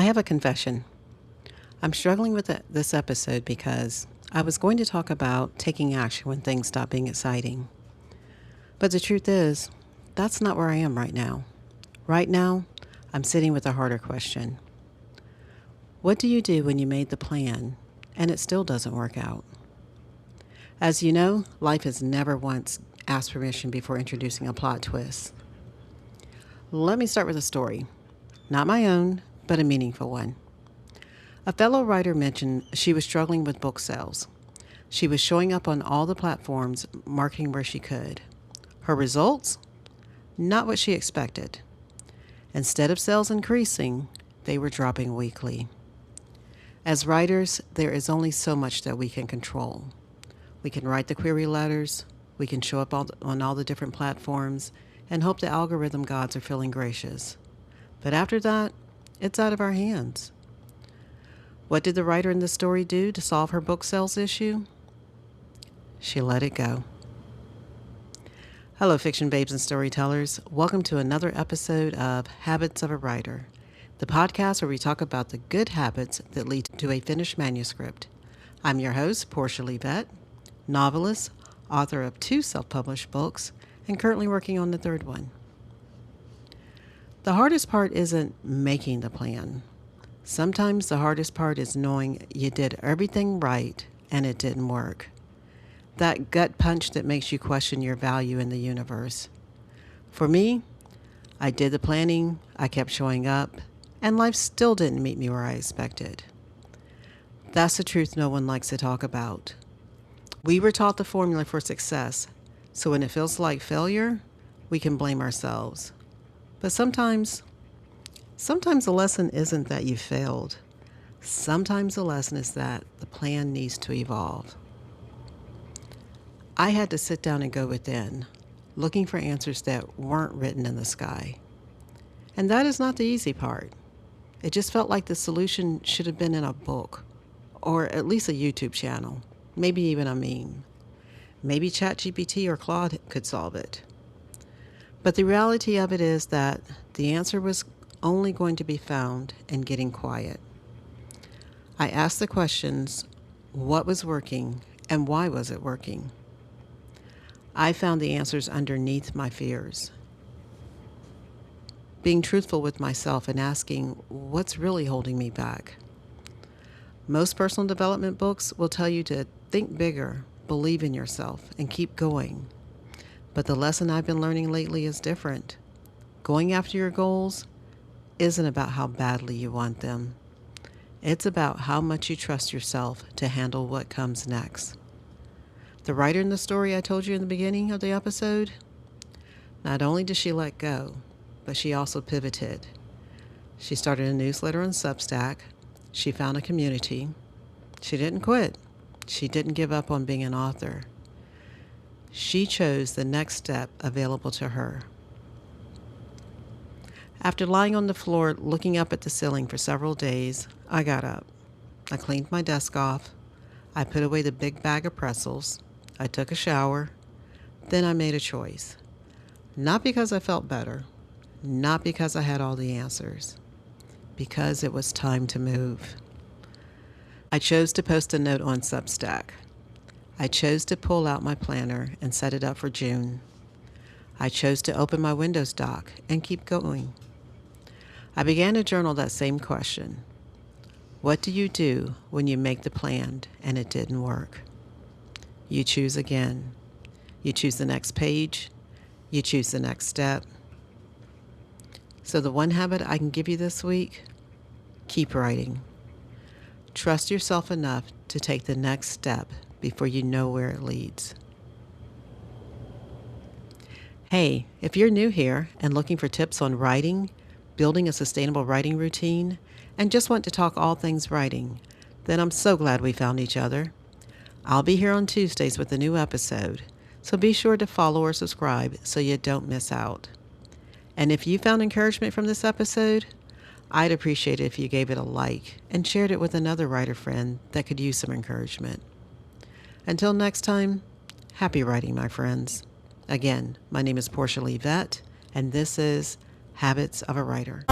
I have a confession. I'm struggling with this episode because I was going to talk about taking action when things stop being exciting. But the truth is, that's not where I am right now. Right now, I'm sitting with a harder question. What do you do when you made the plan and it still doesn't work out? As you know, life has never once asked permission before introducing a plot twist. Let me start with a story. Not my own, but a meaningful one. A fellow writer mentioned she was struggling with book sales. She was showing up on all the platforms, marketing where she could. Her results? Not what she expected. Instead of sales increasing, they were dropping weekly. As writers, there is only so much that we can control. We can write the query letters, we can show up on all the different platforms, and hope the algorithm gods are feeling gracious. But after that, it's out of our hands. What did the writer in the story do to solve her book sales issue? She let it go. Hello, fiction babes and storytellers. Welcome to another episode of Habits of a Writer, the podcast where we talk about the good habits that lead to a finished manuscript. I'm your host, Portia Levette, novelist, author of 2 self-published books, and currently working on the 3rd one. The hardest part isn't making the plan. Sometimes the hardest part is knowing you did everything right and it didn't work. That gut punch that makes you question your value in the universe. For me, I did the planning, I kept showing up, and life still didn't meet me where I expected. That's the truth no one likes to talk about. We were taught the formula for success, so when it feels like failure, we can blame ourselves. But sometimes the lesson isn't that you failed. Sometimes the lesson is that the plan needs to evolve. I had to sit down and go within, looking for answers that weren't written in the sky. And that is not the easy part. It just felt like the solution should have been in a book, or at least a YouTube channel, maybe even a meme. Maybe ChatGPT or Claude could solve it. But the reality of it is that the answer was only going to be found in getting quiet. I asked the questions, what was working and why was it working? I found the answers underneath my fears. Being truthful with myself and asking what's really holding me back. Most personal development books will tell you to think bigger, believe in yourself, and keep going. But the lesson I've been learning lately is different. Going after your goals isn't about how badly you want them. It's about how much you trust yourself to handle what comes next. The writer in the story I told you in the beginning of the episode, not only did she let go, but she also pivoted. She started a newsletter on Substack. She found a community. She didn't quit. She didn't give up on being an author. She chose the next step available to her. After lying on the floor looking up at the ceiling for several days, I got up. I cleaned my desk off. I put away the big bag of pretzels. I took a shower. Then I made a choice. Not because I felt better. Not because I had all the answers. Because it was time to move. I chose to post a note on Substack. I chose to pull out my planner and set it up for June. I chose to open my Windows dock and keep going. I began to journal that same question. What do you do when you make the plan and it didn't work? You choose again. You choose the next page. You choose the next step. So the one habit I can give you this week, keep writing. Trust yourself enough to take the next step before you know where it leads. Hey, if you're new here and looking for tips on writing, building a sustainable writing routine, and just want to talk all things writing, then I'm so glad we found each other. I'll be here on Tuesdays with a new episode, so be sure to follow or subscribe so you don't miss out. And if you found encouragement from this episode, I'd appreciate it if you gave it a like and shared it with another writer friend that could use some encouragement. Until next time, happy writing, my friends. Again, my name is Portia Levette, and this is Habits of a Writer.